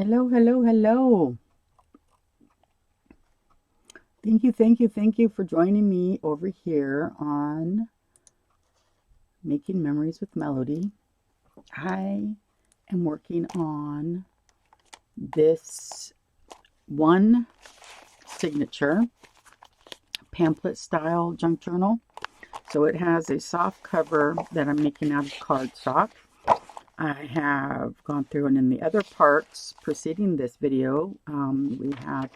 Hello, hello, hello. Thank you for joining me over here on Making Memories with Melody. I am working on this one signature pamphlet style junk journal. So it has a soft cover that I'm making out of cardstock. I have gone through, and in the other parts preceding this video, we have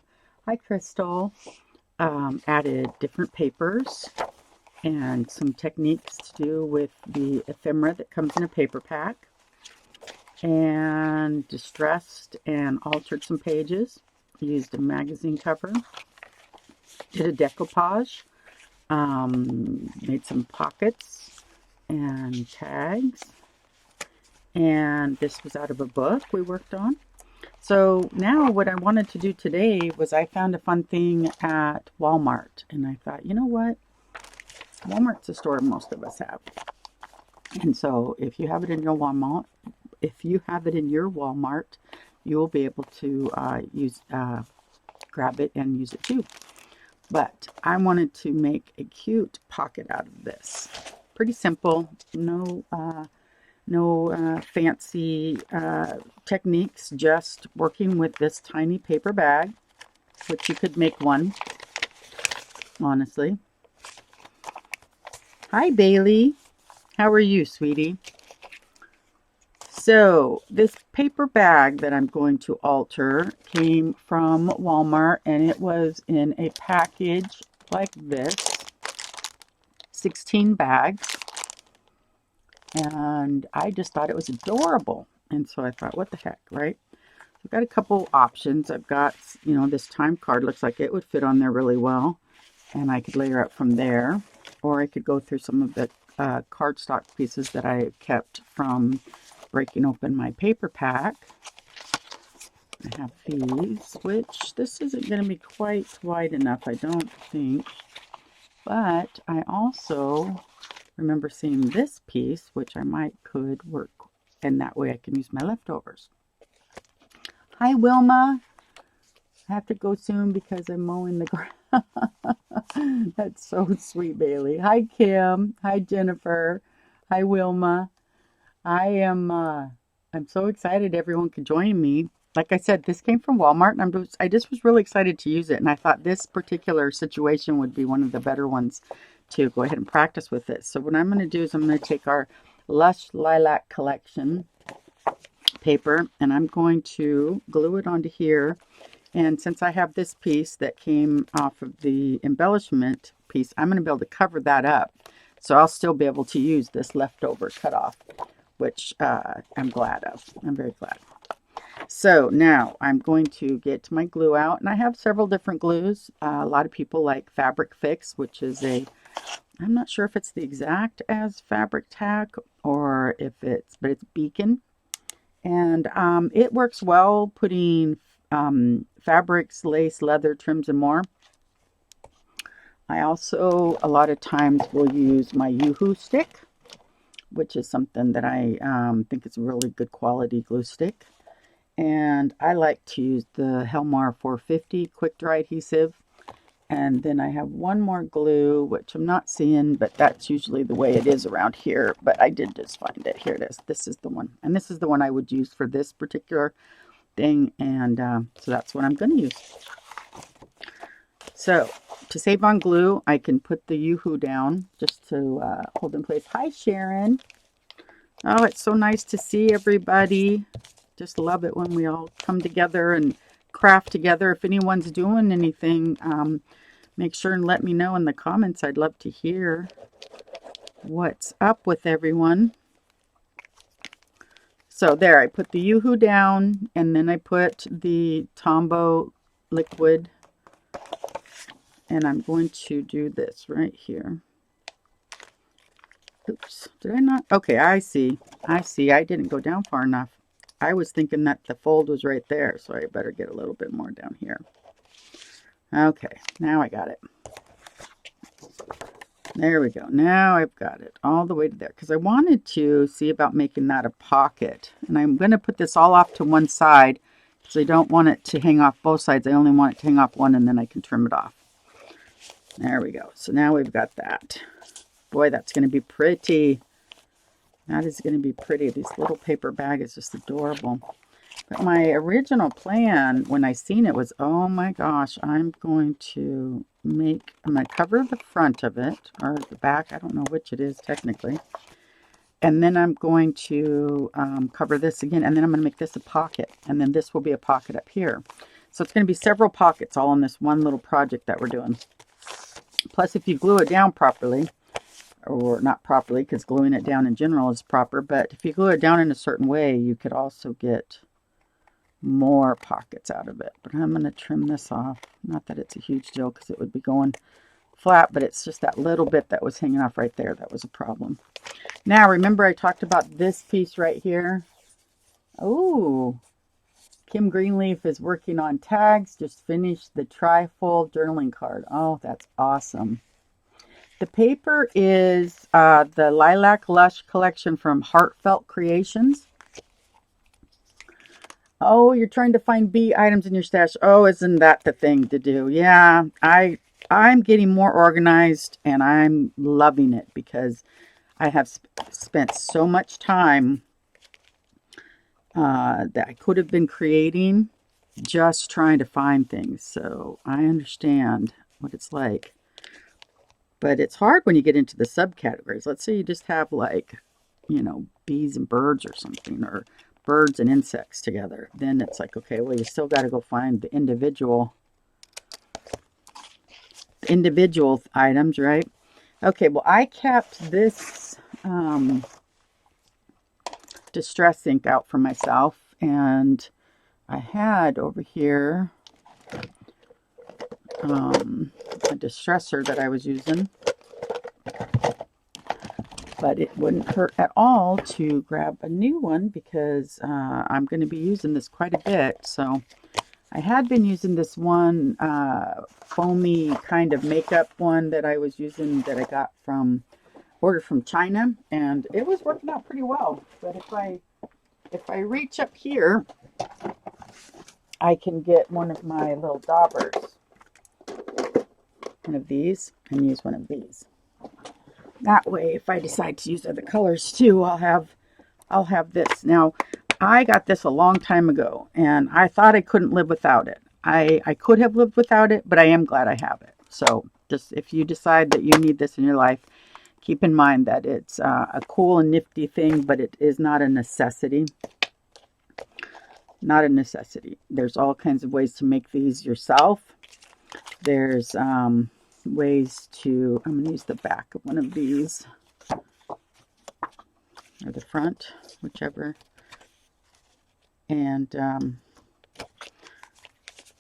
Hi Crystal, added different papers and some techniques to do with the ephemera that comes in a paper pack, and distressed and altered some pages, used a magazine cover, did a decoupage, made some pockets and tags, and this was out of a book we worked on. So now what I wanted to do today was I found a fun thing at Walmart, and I thought, you know what? Walmart's a store most of us have. And so if you have it in your Walmart, you will be able to grab it and use it too. But I wanted to make a cute pocket out of this. Pretty simple, no fancy techniques, just working with this tiny paper bag, which you could make one, honestly. Hi, Bailey. How are you, sweetie? So this paper bag that I'm going to alter came from Walmart, and it was in a package like this, 16 bags, and I just thought it was adorable. And so I thought, what the heck, right? I've got a couple options. I've got, this time card looks like it would fit on there really well, and I could layer up from there, or I could go through some of the cardstock pieces that I kept from breaking open my paper pack. I have these, which this isn't going to be quite wide enough, I don't think. But I also remember seeing this piece, which I could work, and that way I can use my leftovers. Hi, Wilma. I have to go soon because I'm mowing the grass. That's so sweet, Bailey. Hi, Kim. Hi, Jennifer. Hi, Wilma. I'm so excited everyone could join me. Like I said, this came from Walmart, and I just was really excited to use it, and I thought this particular situation would be one of the better ones to go ahead and practice with it. So what I'm going to do is I'm going to take our Lush Lilac Collection paper, and I'm going to glue it onto here. And since I have this piece that came off of the embellishment piece, I'm going to be able to cover that up. So I'll still be able to use this leftover cutoff, which I'm glad of. I'm very glad. So now I'm going to get my glue out, and I have several different glues. A lot of people like Fabric Fix, which is I'm not sure if it's the exact as Fabric Tack or if but it's Beacon. And it works well putting fabrics, lace, leather, trims, and more. I also, a lot of times, will use my Yoo-Hoo stick, which is something that I think is a really good quality glue stick. And I like to use the Helmar 450 quick dry adhesive. And then I have one more glue, which I'm not seeing, but that's usually the way it is around here. But I did just find it. Here it is. This is the one. And this is the one I would use for this particular thing. And so that's what I'm going to use. So to save on glue, I can put the Yoo-Hoo down just to hold in place. Hi, Sharon. Oh, it's so nice to see everybody. Just love it when we all come together and craft together. If anyone's doing anything, make sure and let me know in the comments. I'd love to hear what's up with everyone. So there, I put the Yoo-Hoo down, and then I put the Tombow liquid, and I'm going to do this right here. Oops, did I not? Okay, I see. I didn't go down far enough. I was thinking that the fold was right there, so I better get a little bit more down here. Okay, now I got it. There we go. Now I've got it all the way to there because I wanted to see about making that a pocket. And I'm going to put this all off to one side because I don't want it to hang off both sides. I only want it to hang off one, and then I can trim it off. There we go. So now we've got that. Boy, that's going to be pretty. That is going to be pretty. This little paper bag is just adorable. But my original plan when I seen it was, oh my gosh, I'm going to cover the front of it, or the back, I don't know which it is technically. And then I'm going to cover this again, and then I'm going to make this a pocket. And then this will be a pocket up here. So it's going to be several pockets all in this one little project that we're doing. Plus, if you glue it down properly, or not properly, because gluing it down in general is proper, but if you glue it down in a certain way, you could also get more pockets out of it. But I'm going to trim this off. Not that it's a huge deal, because it would be going flat, but it's just that little bit that was hanging off right there that was a problem. Now, remember I talked about this piece right here? Oh, Kim Greenleaf is working on tags. Just finished the trifold journaling card. Oh, that's awesome. The paper is the Lilac Lush collection from Heartfelt Creations. Oh, you're trying to find bee items in your stash. Oh, isn't that the thing to do? Yeah, I'm getting more organized, and I'm loving it because I have spent so much time that I could have been creating just trying to find things. So I understand what it's like. But it's hard when you get into the subcategories. Let's say you just have like, bees and birds or something, or birds and insects together. Then it's like, okay, well, you still got to go find the individual items, right? Okay, well, I kept this distress ink out for myself, and I had over here a distresser that I was using, but it wouldn't hurt at all to grab a new one because I'm going to be using this quite a bit. So I had been using this one foamy kind of makeup one that I was using, that I got ordered from China, and it was working out pretty well. But if I reach up here, I can get one of my little daubers, one of these, and use one of these. That way, if I decide to use other colors too, I'll have this. Now, I got this a long time ago, and I thought I couldn't live without it. I could have lived without it, but I am glad I have it. So, just if you decide that you need this in your life, keep in mind that it's a cool and nifty thing, but it is not a necessity. Not a necessity. There's all kinds of ways to make these yourself. There's ways to, I'm going to use the back of one of these, or the front, whichever. And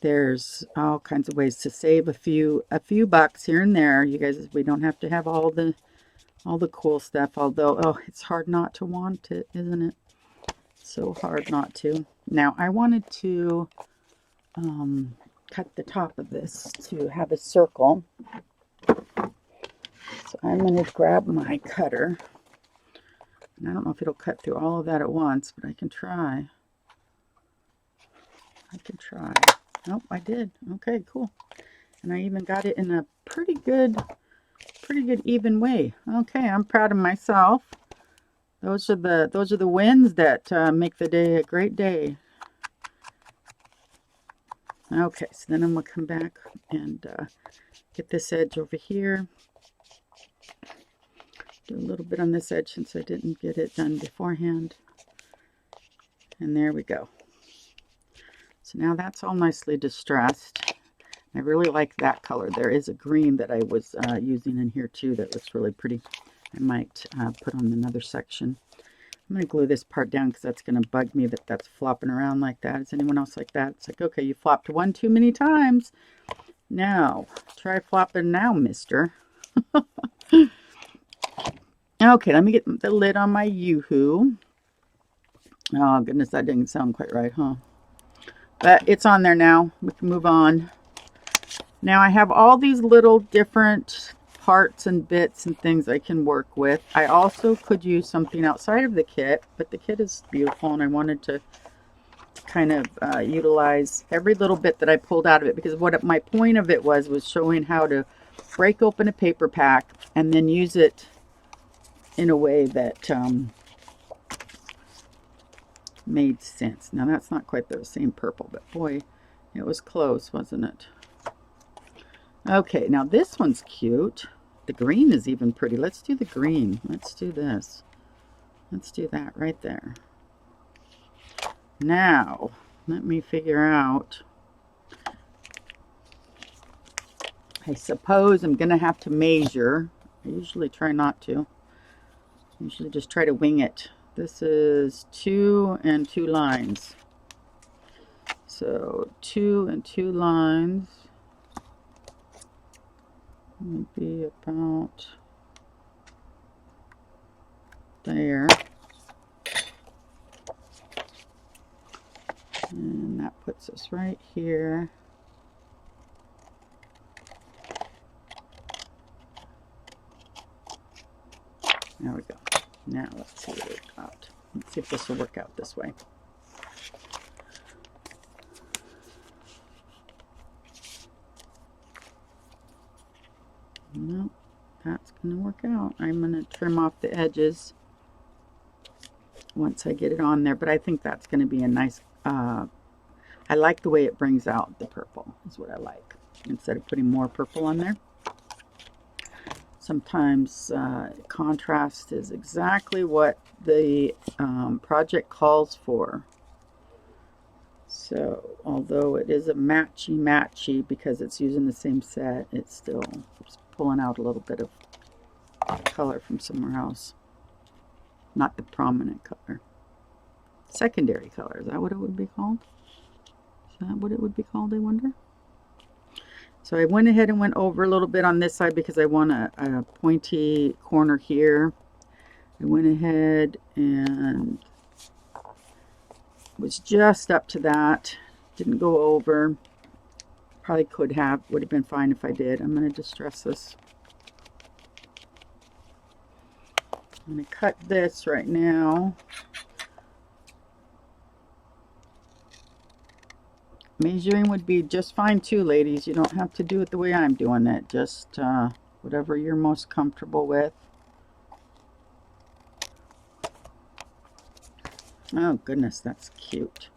there's all kinds of ways to save a few bucks here and there. You guys, we don't have to have all the cool stuff, although, oh, it's hard not to want it, isn't it? So hard not to. Now, I wanted to cut the top of this to have a circle. So I'm going to grab my cutter. And I don't know if it'll cut through all of that at once, but I can try. Nope, I did. Okay, cool. And I even got it in a pretty good even way. Okay, I'm proud of myself. Those are the wins that make the day a great day. Okay, so then I'm going to come back and get this edge over here. Do a little bit on this edge since I didn't get it done beforehand. And there we go. So now that's all nicely distressed. I really like that color. There is a green that I was using in here too that looks really pretty. I might put on another section. I'm going to glue this part down because that's going to bug me that that's flopping around like that. Is anyone else like that? It's like, okay, you flopped one too many times. Now, try flopping now, mister. Okay, let me get the lid on my Yoo-hoo. Oh, goodness, that didn't sound quite right, huh? But it's on there now. We can move on. Now, I have all these little different parts and bits and things I can work with. I also could use something outside of the kit, but the kit is beautiful, and I wanted to kind of utilize every little bit that I pulled out of it, because what my point of it was showing how to break open a paper pack and then use it in a way that made sense. Now that's not quite the same purple, but boy, it was close, wasn't it? Okay, now this one's cute. The green is even pretty. Let's do the green. Let's do this. Let's do that right there. Now, let me figure out. I suppose I'm going to have to measure. I usually try not to. I usually just try to wing it. This is 2 and 2 lines. So 2 and 2 lines would be about there. And that puts us right here. There we go. Now let's see what we've got. Let's see if this will work out this way. Nope, that's going to work out. I'm going to trim off the edges once I get it on there, but I think that's going to be a nice, I like the way it brings out the purple, is what I like, instead of putting more purple on there. Sometimes contrast is exactly what the project calls for. So although it is a matchy because it's using the same set, it's still pulling out a little bit of color from somewhere else. Not the prominent color. Secondary color, is that what it would be called? Is that what it would be called, I wonder? So I went ahead and went over a little bit on this side because I want a pointy corner here. I went ahead and was just up to that. Didn't go over. Probably could have. Would have been fine if I did. I'm going to distress this. I'm going to cut this right now. Measuring would be just fine too, ladies. You don't have to do it the way I'm doing it. Just whatever you're most comfortable with. Oh goodness, that's cute.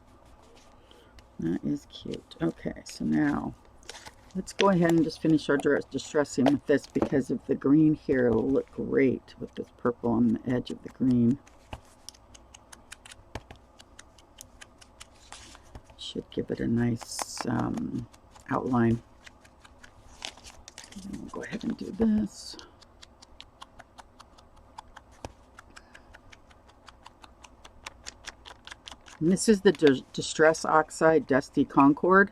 That is cute. Okay, so now let's go ahead and just finish our distressing with this, because of the green here. It'll look great with this purple on the edge of the green. Should give it a nice outline. And we'll go ahead and do this. And this is the Distress Oxide Dusty Concord.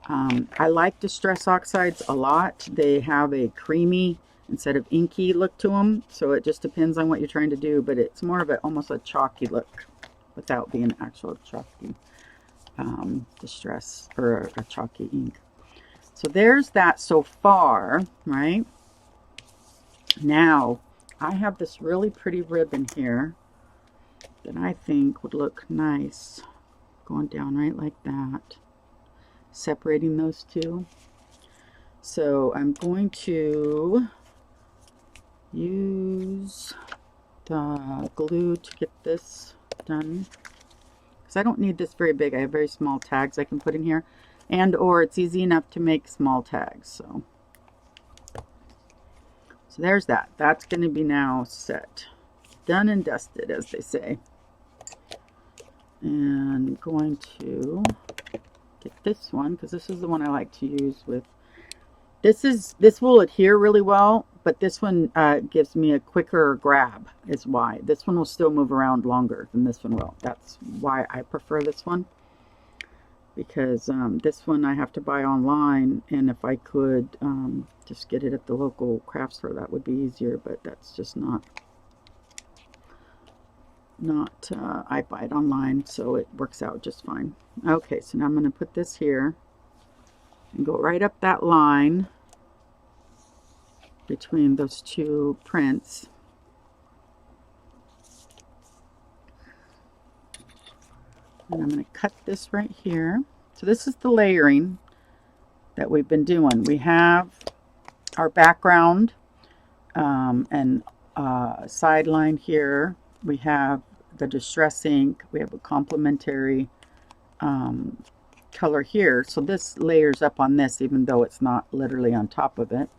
I like Distress Oxides a lot. They have a creamy instead of inky look to them. So it just depends on what you're trying to do. But it's more of almost a chalky look without being actual chalky distress or a chalky ink. So there's that so far, right? Now I have this really pretty ribbon here that I think would look nice going down right like that, separating those two. So I'm going to use the glue to get this done, because I don't need this very big. I have very small tags I can put in here, and or it's easy enough to make small tags. So there's that. That's going to be now set, done and dusted, as they say. And I'm going to get this one, because this is the one I like to use with. This will adhere really well, but this one gives me a quicker grab, is why. This one will still move around longer than this one will. That's why I prefer this one, because this one I have to buy online, and if I could just get it at the local craft store, that would be easier, but that's just not I buy it online, so it works out just fine. Okay, so now I'm going to put this here and go right up that line between those two prints. And I'm going to cut this right here. So this is the layering that we've been doing. We have our background and sideline here. We have the distress ink. We have a complementary color here. So this layers up on this, even though it's not literally on top of it.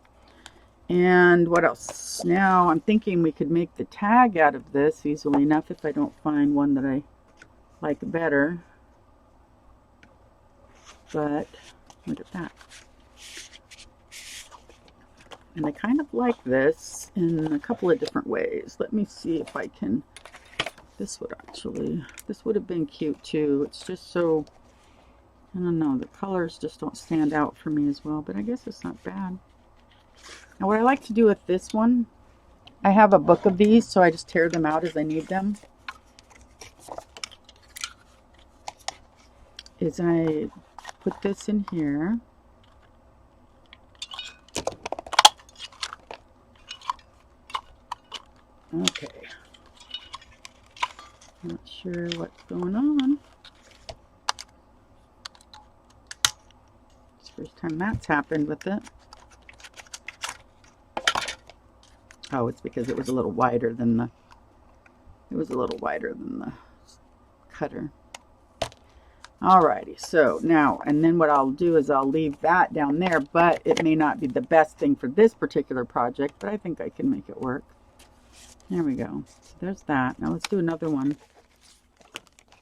And what else? Now I'm thinking we could make the tag out of this easily enough if I don't find one that I like better. But look at that. And I kind of like this in a couple of different ways. Let me see if I can, this would have been cute too. It's just so, I don't know, the colors just don't stand out for me as well, but I guess it's not bad. Now what I like to do with this one, I have a book of these, so I just tear them out as I need them, is I put this in here. Okay. Not sure what's going on. It's the first time that's happened with it. Oh, it's because it was a little wider than the cutter. Alrighty, so now, and then what I'll do is I'll leave that down there, but it may not be the best thing for this particular project, but I think I can make it work. There we go. So there's that. Now let's do another one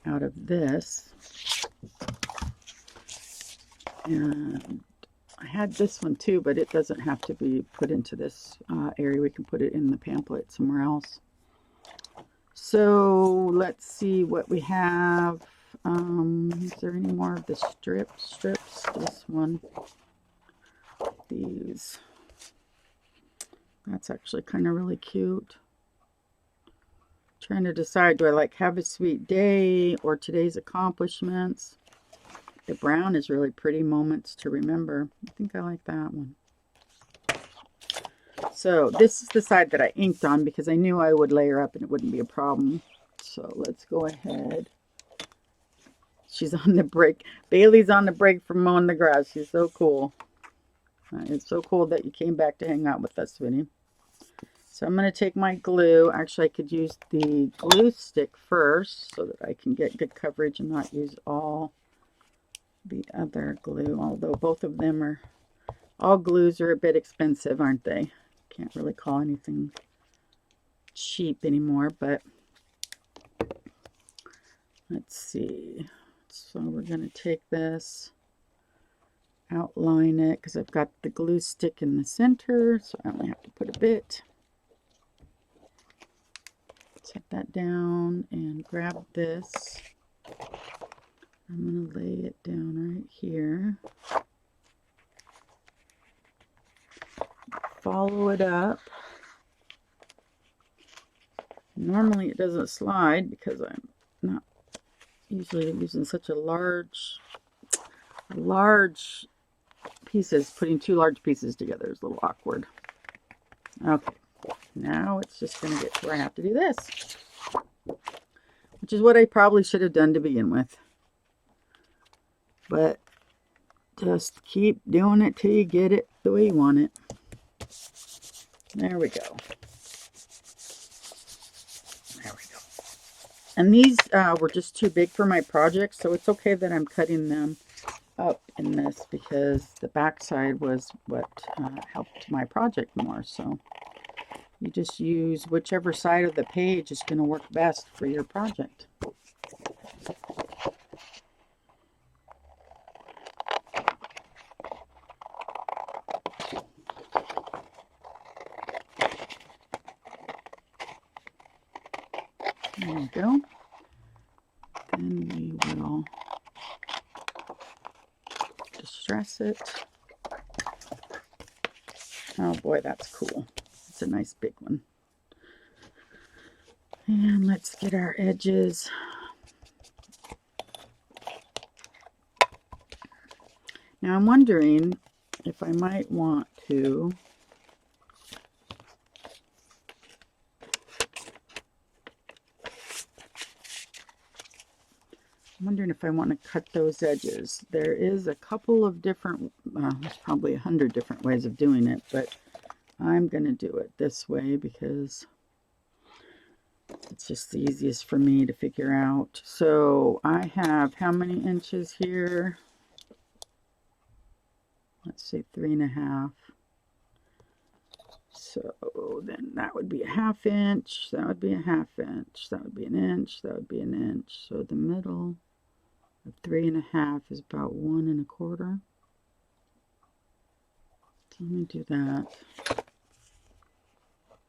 out of this. And I had this one too, but it doesn't have to be put into this area. We can put it in the pamphlet somewhere else. So let's see what we have. Is there any more of the strips? This one. These. That's actually kind of really cute. Trying to decide, do I like Have a Sweet Day or Today's Accomplishments? The brown is really pretty, Moments to Remember. I think I like that one. So this is the side that I inked on because I knew I would layer up and it wouldn't be a problem. So let's go ahead. She's on the break. Bailey's on the break from mowing the grass. She's so cool. It's so cool that you came back to hang out with us, Sweetie. So I'm going to take my glue. Actually, I could use the glue stick first so that I can get good coverage and not use all the other glue. Although both of them are, all glues are a bit expensive, aren't they? Can't really call anything cheap anymore, but let's see. So we're going to take this, outline it, because I've got the glue stick in the center, so I only have to put a bit. Set that down and grab this. I'm going to lay it down right here. Follow it up. Normally it doesn't slide because I'm not usually using such a large pieces. Putting two large pieces together is a little awkward. Okay, now it's just going to get to where I have to do this, which is what I probably should have done to begin with. But just keep doing it till you get it the way you want it. There we go. There we go. And these were just too big for my project, so it's okay that I'm cutting them up in this because the back side was what helped my project more. So you just use whichever side of the page is going to work best for your project. There we go. Then we will distress it. Oh boy, that's cool. It's a nice big one. And let's get our edges. Now I'm wondering if I might want to I'm wondering if I want to cut those edges. There is a couple of different, there's probably 100 different ways of doing it, but I'm going to do it this way because it's just the easiest for me to figure out. So I have how many inches here? Let's say 3.5. So then that would be a 1/2 inch, that would be a 1/2 inch, that would be an inch, that would be an inch. So the middle of 3.5 is about 1 1/4. So let me do that.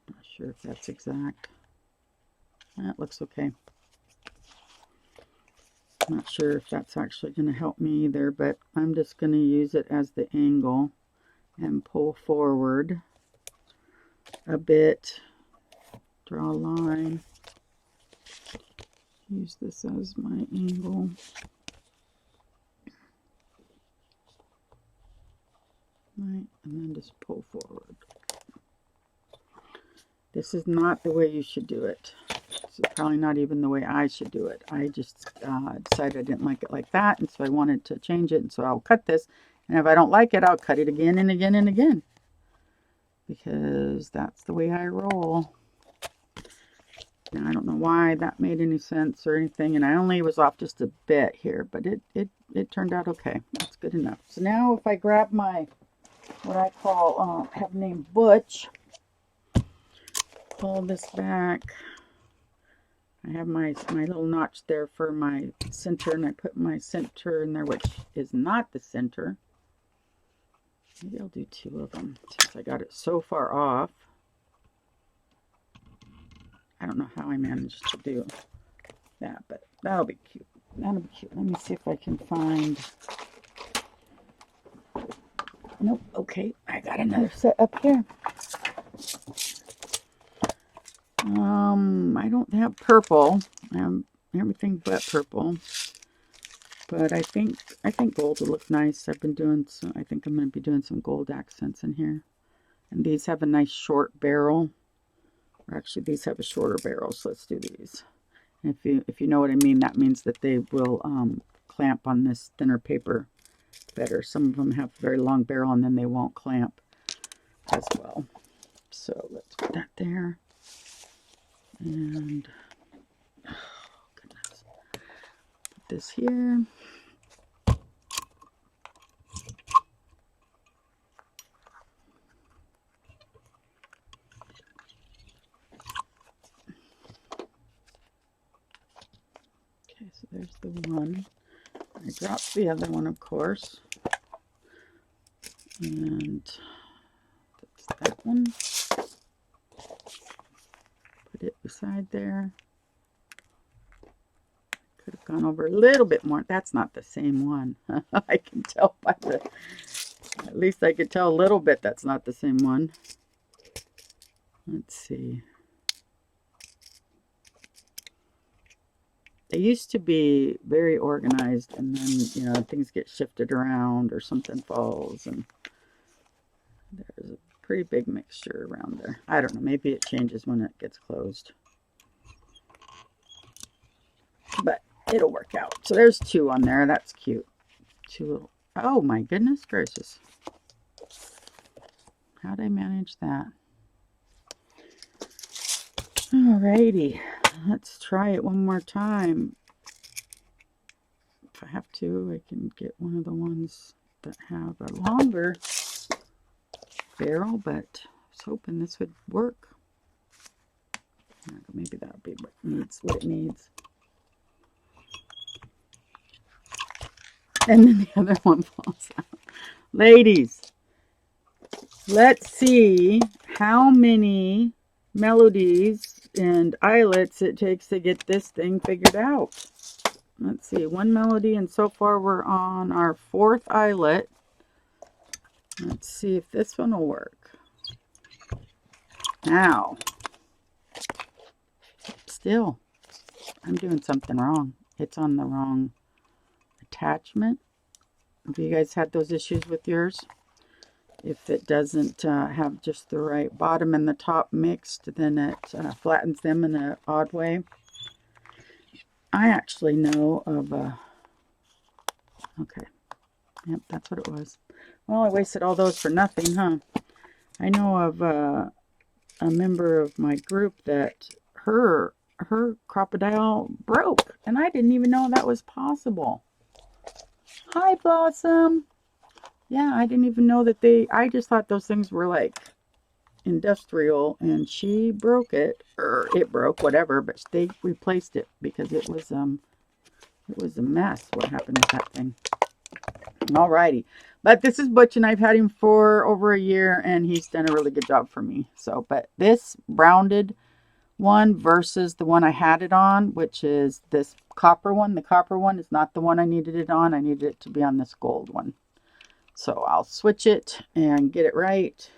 Not sure if that's exact. That looks okay. Not sure if that's actually going to help me either, but I'm just going to use it as the angle and pull forward a bit, draw a line, use this as my angle. Right, and then just pull forward. This is not the way you should do it. This is probably not even the way I should do it. I just decided I didn't like it like that, and so I wanted to change it, and so I'll cut this, and if I don't like it, I'll cut it again and again and again, because that's the way I roll. Now, I don't know why that made any sense or anything, and I only was off just a bit here, but it turned out okay. That's good enough. So now if I grab my, what I call, have named Butch, pull this back. I have my little notch there for my center, and I put my center in there, which is not the center. Maybe I'll do 2 of them since I got it so far off. I don't know how I managed to do that, but that'll be cute. That'll be cute. Let me see if I can find... Nope. Okay, I got another set up here. I don't have purple. I have everything but purple. But I think gold would look nice. I've been doing some, I think I'm going to be doing some gold accents in here. And these have a nice short barrel. Or actually, these have a shorter barrel, so let's do these. And if you know what I mean, that means that they will clamp on this thinner paper better. Some of them have a very long barrel, and then they won't clamp as well. So let's put that there. And, oh goodness, put this here. Okay, so there's the one. I dropped the other one, of course. And that's that one. Put it beside there. Could have gone over a little bit more. That's not the same one. I can tell by the, at least I could tell a little bit that's not the same one. Let's see. They used to be very organized, and then, you know, things get shifted around or something falls, and there's a pretty big mixture around there. I don't know, maybe it changes when it gets closed. But it'll work out. So there's 2 on there. That's cute. 2 little, oh my goodness gracious. How'd I manage that? Alrighty. Let's try it one more time. If I have to, I can get one of the ones that have a longer barrel, but I was hoping this would work. Maybe that'll be what it needs. And then the other one falls out. Ladies, let's see how many melodies and eyelets it takes to get this thing figured out. Let's see, 1 melody, and so far we're on our 4th eyelet. Let's see if this one will work. Now, still, I'm doing something wrong. It's on the wrong attachment. Have you guys had those issues with yours? If it doesn't have just the right bottom and the top mixed, then it flattens them in an odd way. I actually know of okay, yep, that's what it was. Well, I wasted all those for nothing, huh? I know of a member of my group that her crocodile broke, and I didn't even know that was possible. Hi, Blossom. Yeah, I didn't even know that I just thought those things were like industrial, and she broke it, or it broke, whatever, but they replaced it because it was a mess what happened with that thing. Alrighty. But this is Butch, and I've had him for over a year, and he's done a really good job for me. So, but this rounded one versus the one I had it on, which is this copper one. The copper one is not the one I needed it on. I needed it to be on this gold one. So I'll switch it and get it right.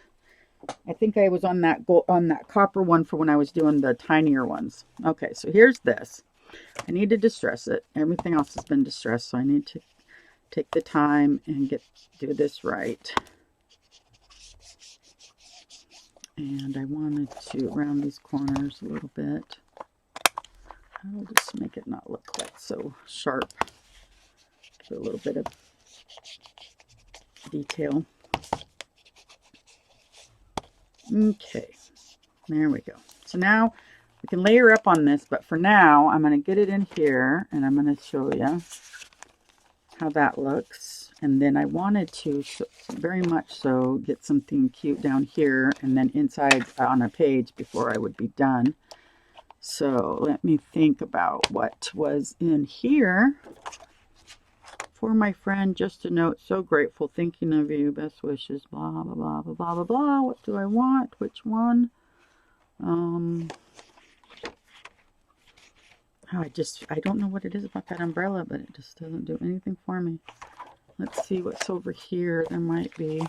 I think I was on that copper one for when I was doing the tinier ones. Okay, so here's this. I need to distress it. Everything else has been distressed, so I need to take the time and do this right. And I wanted to round these corners a little bit. I'll just make it not look quite so sharp. Give it a little bit of detail. Okay, there we go. So now we can layer up on this, but for now I'm going to get it in here, and I'm going to show you how that looks. And then I wanted to very much so get something cute down here and then inside on a page before I would be done. So let me think about what was in here. For my friend, just a note, so grateful, thinking of you, best wishes, blah, blah, blah, blah, blah, blah, blah. What do I want? Which one? I don't know what it is about that umbrella, but it just doesn't do anything for me. Let's see what's over here. There might be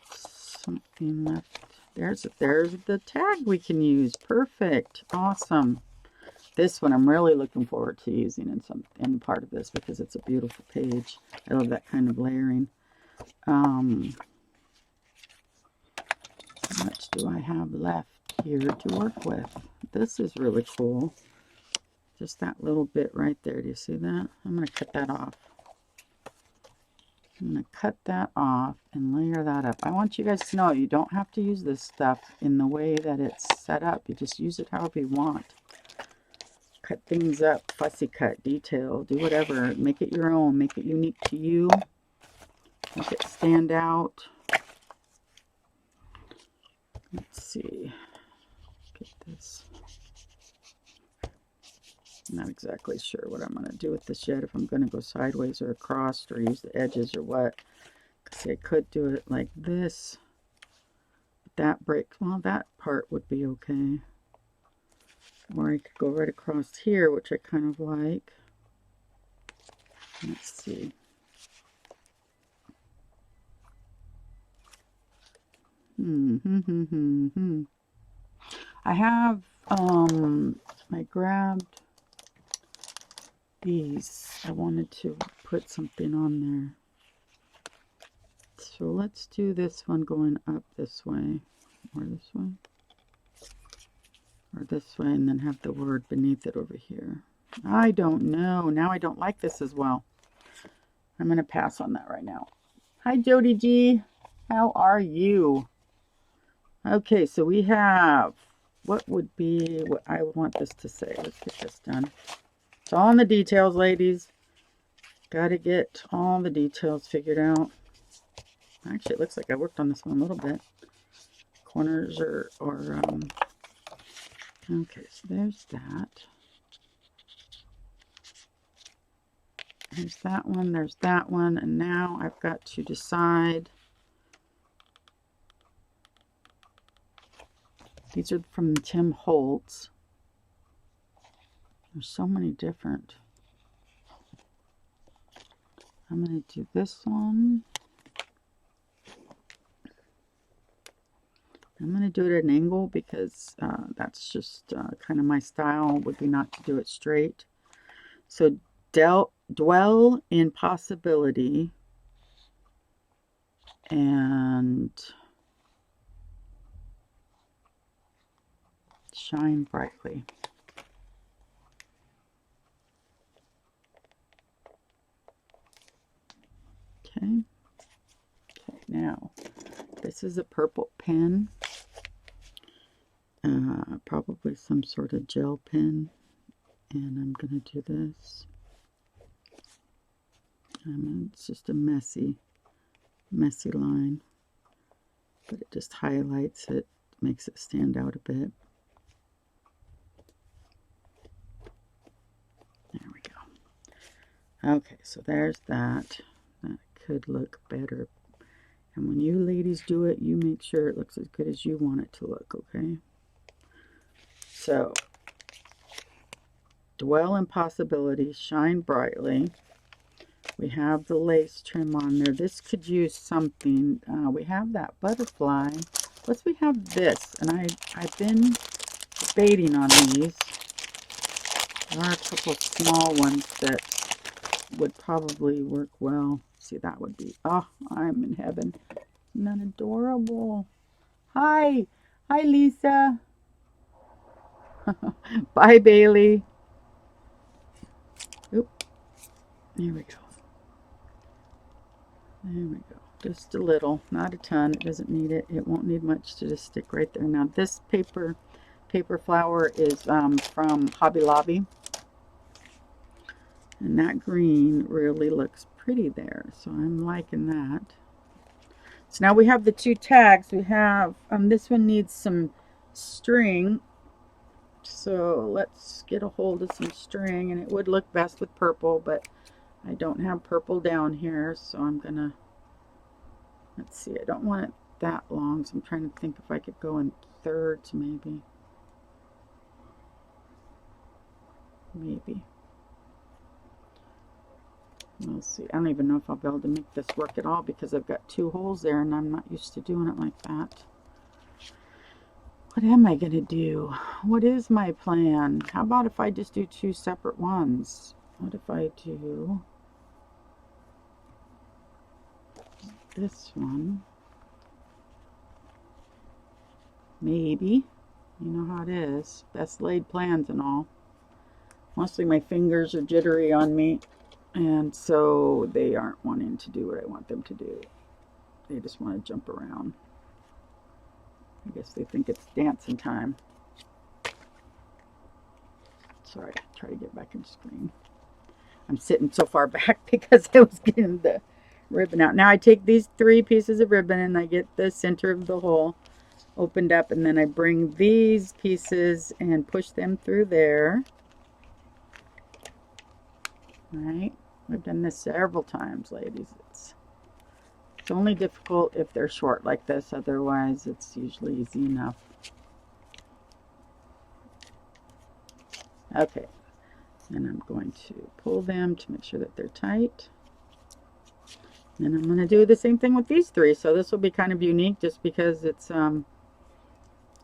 something left. There's the tag we can use. Perfect. Awesome. This one I'm really looking forward to using in part of this because it's a beautiful page. I love that kind of layering. How much do I have left here to work with? This is really cool. Just that little bit right there. Do you see that? I'm going to cut that off. I'm going to cut that off and layer that up. I want you guys to know you don't have to use this stuff in the way that it's set up. You just use it however you want. Cut things up, fussy cut, detail, do whatever. Make it your own. Make it unique to you. Make it stand out. Let's see. Get this. I'm not exactly sure what I'm going to do with this yet. If I'm going to go sideways or across or use the edges or what. Because I could do it like this. That breaks. Well, that part would be okay. Or I could go right across here, which I kind of like. Let's see. I have, I grabbed these. I wanted to put something on there. So let's do this one going up this way, or this way, or this way, and then have the word beneath it over here. I don't know. Now I don't like this as well. I'm going to pass on that right now. Hi, Jody G. How are you? Okay, so we have, what would be what I would want this to say? Let's get this done. It's all in the details, ladies. Got to get all the details figured out. Actually, it looks like I worked on this one a little bit. Corners okay, so there's that. There's that one, and now I've got to decide. These are from Tim Holtz. There's so many different. I'm going to do this one. I'm going to do it at an angle because that's just kind of my style, would be not to do it straight. So dwell in possibility and shine brightly. This is a purple pen. Probably some sort of gel pen. And I'm going to do this. It's just a messy line. But it just highlights it, makes it stand out a bit. There we go. Okay, so there's that. That could look better. And when you ladies do it, you make sure it looks as good as you want it to look, okay? So, dwell in possibilities, shine brightly. We have the lace trim on there. This could use something. We have that butterfly. Plus we have this, and I've been debating on these. There are a couple of small ones that would probably work well. See, that would be, oh, I'm in heaven. Isn't that adorable? Hi. Hi, Lisa. Bye, Bailey. Oop. There we go. There we go. Just a little, not a ton. It doesn't need it. It won't need much to just stick right there. Now this paper flower is from Hobby Lobby. And that green really looks pretty there. So I'm liking that. So now we have the two tags. We have, this one needs some string. So let's get a hold of some string. And it would look best with purple, but I don't have purple down here, so I'm gonna, let's see, I don't want it that long, so I'm trying to think if I could go in thirds maybe. We'll see. I don't even know if I'll be able to make this work at all because I've got two holes there and I'm not used to doing it like that. What am I gonna do? What is my plan? How about if I just do two separate ones? What if I do this one? Maybe. You know how it is. Best laid plans and all. Mostly my fingers are jittery on me, and so they aren't wanting to do what I want them to do. They just want to jump around. I guess they think it's dancing time. Sorry, try to get back in screen. I'm sitting so far back because I was getting the ribbon out. Now I take these 3 pieces of ribbon and I get the center of the hole opened up, and then I bring these pieces and push them through there. All right, I've done this several times, ladies. It's only difficult if they're short like this, otherwise it's usually easy enough. Okay, and I'm going to pull them to make sure that they're tight. And I'm going to do the same thing with these 3. So this will be kind of unique just because it's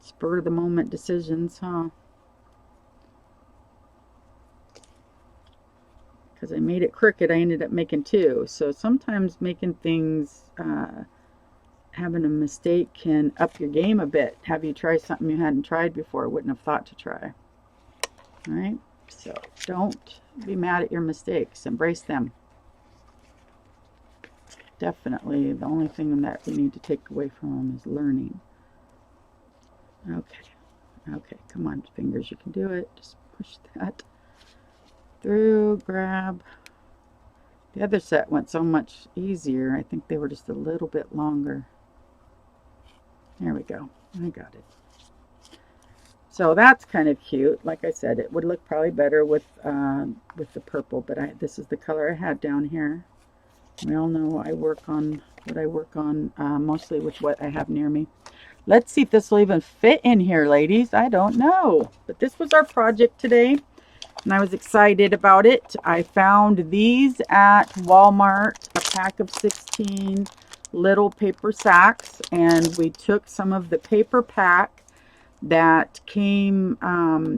spur of the moment decisions, huh? Because I made it crooked, I ended up making 2. So sometimes making things, having a mistake can up your game a bit. Have you try something you hadn't tried before, wouldn't have thought to try. All right? So don't be mad at your mistakes. Embrace them. Definitely the only thing that we need to take away from them is learning. Okay, come on, fingers, you can do it. Just push that through, grab. The other set went so much easier. I think they were just a little bit longer. There we go. I got it. So that's kind of cute. Like I said, it would look probably better with the purple, but this is the color I had down here. We all know I work on what I work on, mostly with what I have near me. Let's see if this will even fit in here, ladies. I don't know. But this was our project today, and I was excited about it. I found these at Walmart, a pack of 16 little paper sacks, and we took some of the paper pack that came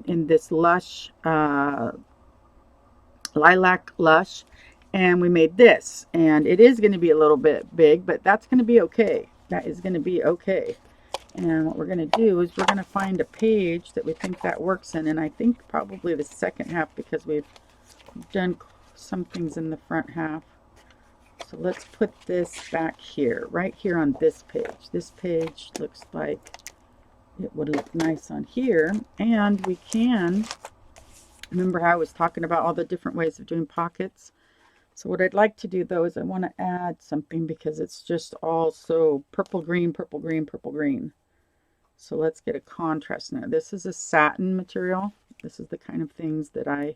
in this lush, lilac lush, and we made this. And it is going to be a little bit big, but that's going to be okay. That is going to be okay. And what we're going to do is we're going to find a page that we think that works in, and I think probably the second half, because we've done some things in the front half. So let's put this back here, right here on this page. This page looks like it would look nice on here. And we can, remember how I was talking about all the different ways of doing pockets? So what I'd like to do though is I want to add something because it's just all so purple, green, purple, green, purple, green. So let's get a contrast now. This is a satin material. This is the kind of things that I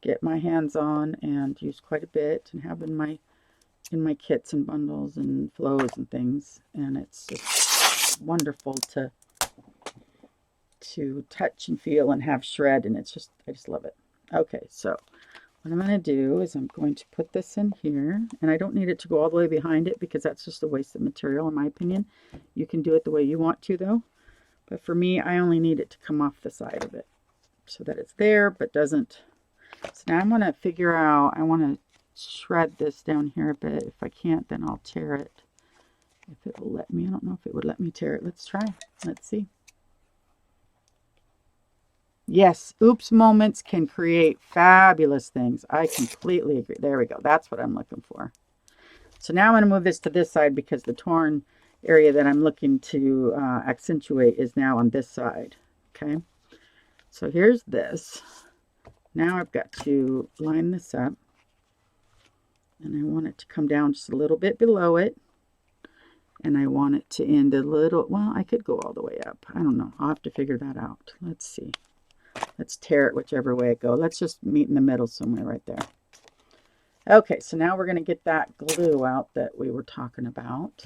get my hands on and use quite a bit and have in my kits and bundles and flows and things. And it's just wonderful to touch and feel and have shred, and it's just, I just love it. Okay, so what I'm going to do is I'm going to put this in here, and I don't need it to go all the way behind it because that's just a waste of material in my opinion. You can do it the way you want to though, but for me I only need it to come off the side of it so that it's there but doesn't. So now I'm going to figure out, I want to shred this down here a bit. If I can't, then I'll tear it. If it will let me, I don't know if it would let me tear it. Let's try. Let's see. Yes, oops moments can create fabulous things. I completely agree. There we go. That's what I'm looking for. So now I'm going to move this to this side because the torn area that I'm looking to accentuate is now on this side. Okay. So here's this. Now I've got to line this up. And I want it to come down just a little bit below it. And I want it to end a little, well, I could go all the way up. I don't know. I'll have to figure that out. Let's see. Let's tear it whichever way it goes. Let's just meet in the middle somewhere right there. Okay, so now we're going to get that glue out that we were talking about.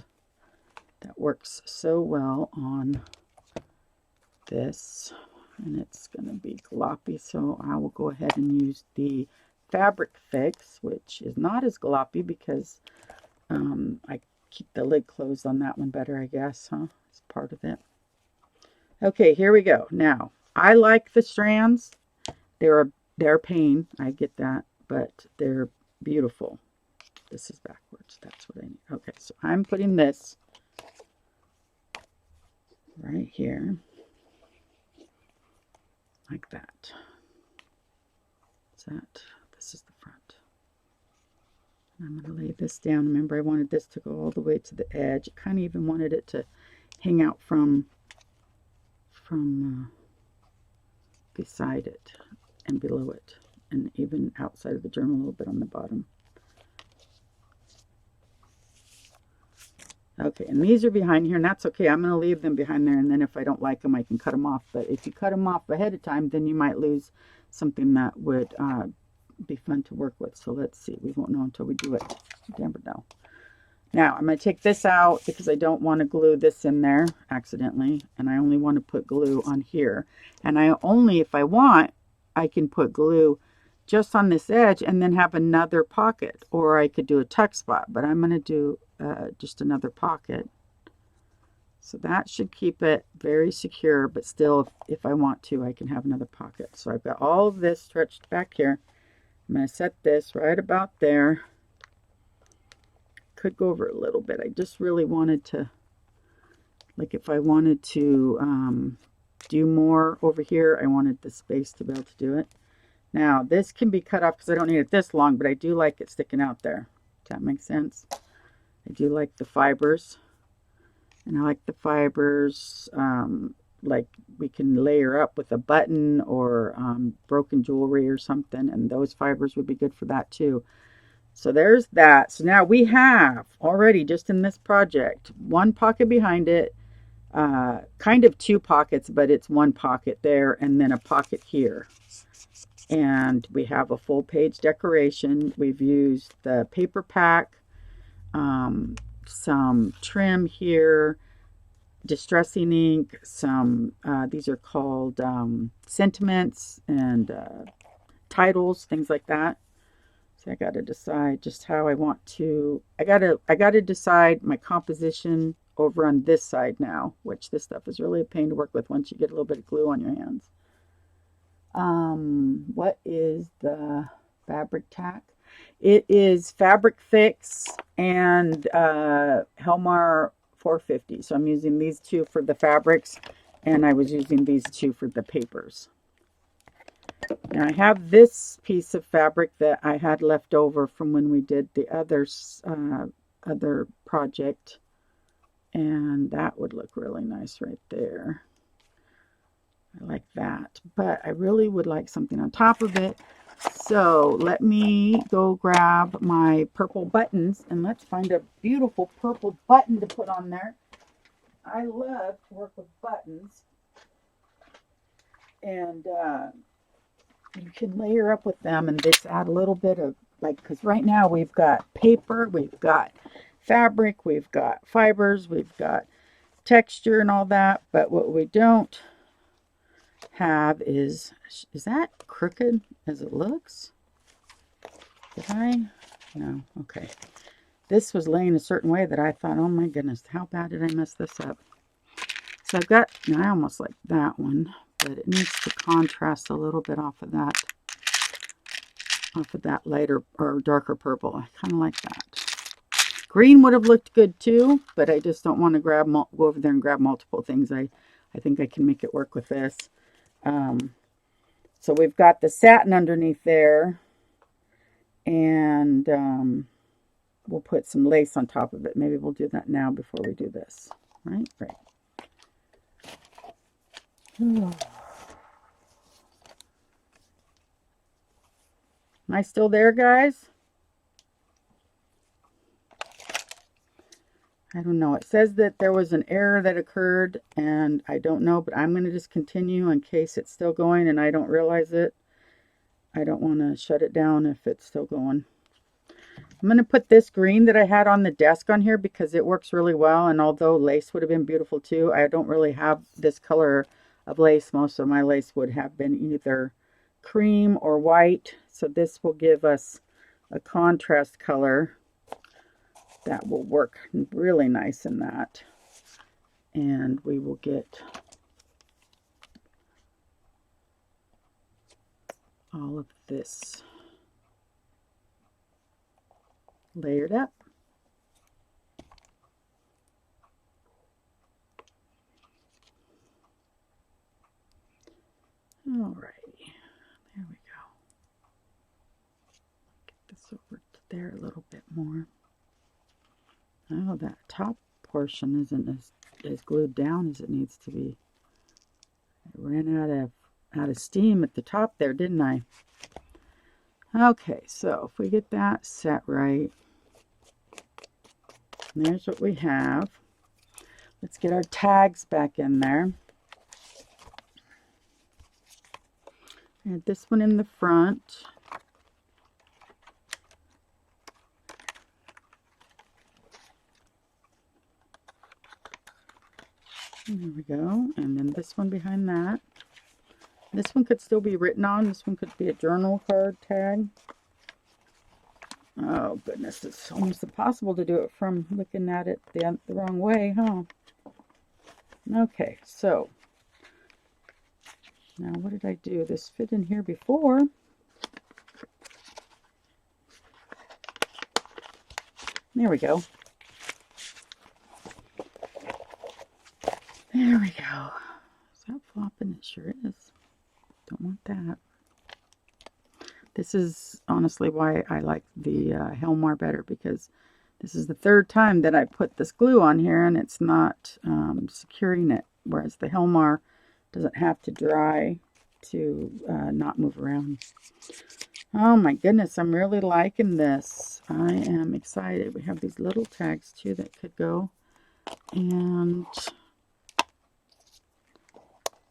That works so well on this. And it's going to be gloppy, so I will go ahead and use the Fabric Fix, which is not as gloppy because I keep the lid closed on that one better, I guess, huh? It's part of it. Okay, here we go. Now, I like the strands. They're a pain, I get that, but they're beautiful. This is backwards. That's what I need. Okay, so I'm putting this right here, like that. This is the front. And I'm going to lay this down. Remember, I wanted this to go all the way to the edge. I kind of even wanted it to hang out from beside it and below it, and even outside of the journal a little bit on the bottom. Okay, and these are behind here, and that's okay. I'm going to leave them behind there, and then if I don't like them, I can cut them off. But if you cut them off ahead of time, then you might lose something that would be fun to work with. So let's see. We won't know until we do it. You never know. Now, I'm going to take this out because I don't want to glue this in there accidentally. And I only want to put glue on here. And I only, if I want, I can put glue just on this edge and then have another pocket. Or I could do a tuck spot. But I'm going to do just another pocket. So that should keep it very secure. But still, if I want to, I can have another pocket. So I've got all of this stretched back here. I'm going to set this right about there. Could go over a little bit. I just really wanted to, like if I wanted to do more over here, I wanted the space to be able to do it. Now this can be cut off because I don't need it this long, but I do like it sticking out there. Does that make sense? I do like the fibers. And I like the fibers like we can layer up with a button or broken jewelry or something, and those fibers would be good for that too. So there's that. So now we have already, just in this project, one pocket behind it, kind of two pockets, but it's one pocket there and then a pocket here. And we have a full page decoration. We've used the paper pack, some trim here, distressing ink, some, these are called sentiments and titles, things like that. So I got to decide just how I want to, I got to decide my composition over on this side now, which this stuff is really a pain to work with once you get a little bit of glue on your hands. What is the fabric tack? It is Fabric Fix and Helmar 450. So I'm using these two for the fabrics, and I was using these two for the papers. Now I have this piece of fabric that I had left over from when we did the other project, and that would look really nice right there. I like that, but I really would like something on top of it. So let me go grab my purple buttons and let's find a beautiful purple button to put on there. I love to work with buttons, and you can layer up with them and just add a little bit of, like, because right now we've got paper, we've got fabric, we've got fibers, we've got texture and all that, but what we don't have is that crooked as it looks? Did I? No. Okay. This was laying a certain way that I thought, oh my goodness, how bad did I mess this up? So I've got, I almost like that one, but it needs to contrast a little bit off of that lighter or darker purple. I kind of like that. Green would have looked good too, but I just don't want to go over there and grab multiple things. I think I can make it work with this. So we've got the satin underneath there, and we'll put some lace on top of it. Maybe we'll do that now before we do this. Right? Am I still there, guys? I don't know. It says that there was an error that occurred, and I don't know, but I'm going to just continue in case it's still going and I don't realize it. I don't want to shut it down if it's still going. I'm going to put this green that I had on the desk on here because it works really well, and although lace would have been beautiful too, I don't really have this color of lace. Most of my lace would have been either cream or white, so this will give us a contrast color that will work really nice in that. And we will get all of this layered up. All right, there we go. Get this over to there a little bit more. Oh, that top portion isn't as glued down as it needs to be. I ran out of steam at the top there, didn't I? Okay, so if we get that set right, there's what we have. Let's get our tags back in there. Add this one in the front. There we go. And then this one behind that. This one could still be written on. This one could be a journal card tag. Oh, goodness. It's almost impossible to do it from looking at it the wrong way, huh? Okay, so now what did I do? This fit in here before. There we go. There we go. Is that flopping? It sure is. Don't want that. This is honestly why I like the Helmar better, because this is the third time that I put this glue on here and it's not securing it, whereas the Helmar doesn't have to dry to not move around. Oh my goodness, I'm really liking this. I am excited. We have these little tags too that could go, and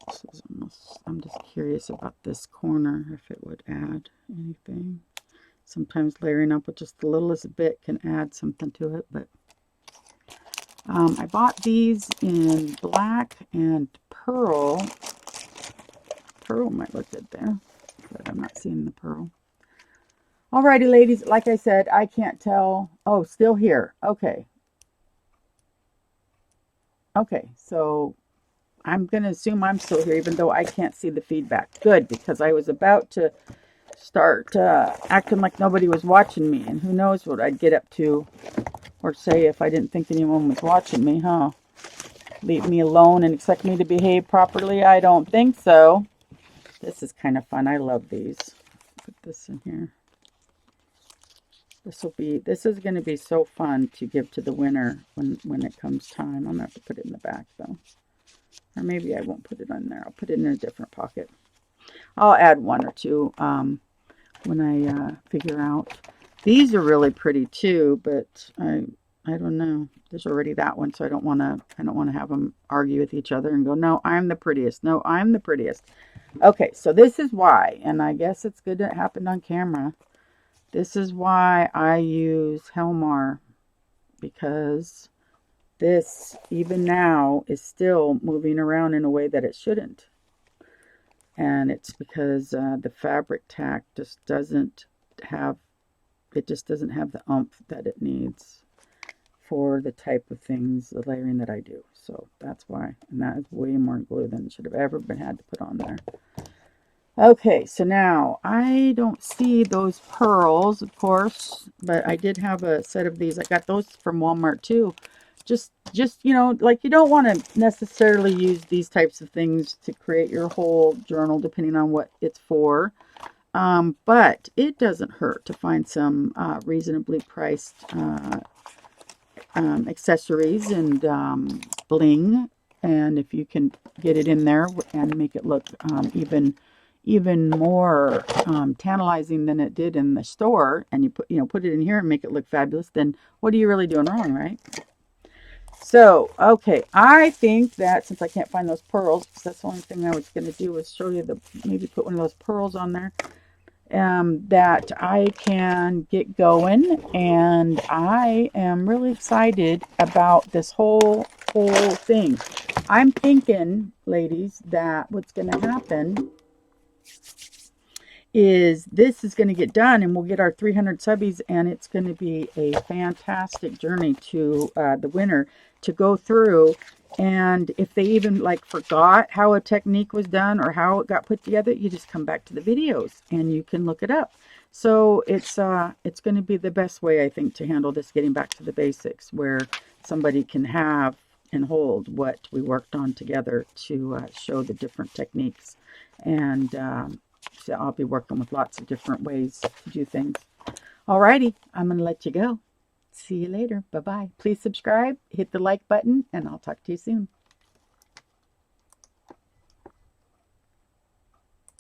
this is almost, I'm just curious about this corner, if it would add anything. Sometimes layering up with just the littlest bit can add something to it, but I bought these in black and pearl. Pearl might look good there, but I'm not seeing the pearl. Alrighty, ladies, like I said, I can't tell. Oh, still here. Okay. Okay, so I'm going to assume I'm still here, even though I can't see the feedback. Good, because I was about to start acting like nobody was watching me, and who knows what I'd get up to or say if I didn't think anyone was watching me, huh? Leave me alone and expect me to behave properly? I don't think so. This is kind of fun. I love these. Put this in here. This is going to be so fun to give to the winner when it comes time. I'm going to have to put it in the back though. Or maybe I won't put it on there. I'll put it in a different pocket. I'll add one or two when I figure out. These are really pretty too, but I don't know. There's already that one, so I don't want to have them argue with each other and go, "No, I'm the prettiest. No, I'm the prettiest." Okay, so this is why, and I guess it's good that it happened on camera. This is why I use Helmar, because this, even now, is still moving around in a way that it shouldn't. And it's because the fabric tack just doesn't have the oomph that it needs for the type of things, the layering that I do. So that's why. And that is way more glue than should have ever been had to put on there. Okay, so now I don't see those pearls, of course, but I did have a set of these. I got those from Walmart too. Just you know, like, you don't want to necessarily use these types of things to create your whole journal, depending on what it's for. But it doesn't hurt to find some reasonably priced accessories and bling, and if you can get it in there and make it look even more tantalizing than it did in the store, and you put it in here and make it look fabulous, then what are you really doing wrong, right? So, okay, I think that since I can't find those pearls, because that's the only thing I was going to do was show you maybe put one of those pearls on there, that I can get going, and I am really excited about this whole thing. I'm thinking, ladies, that what's going to happen is this is going to get done and we'll get our 300 subbies, and it's going to be a fantastic journey to the winner to go through. And if they even like forgot how a technique was done or how it got put together, you just come back to the videos and you can look it up. So it's going to be the best way, I think, to handle this, getting back to the basics, where somebody can have and hold what we worked on together to show the different techniques. And so I'll be working with lots of different ways to do things. Alrighty, I'm going to let you go. See you later. Bye-bye. Please subscribe, hit the like button, and I'll talk to you soon.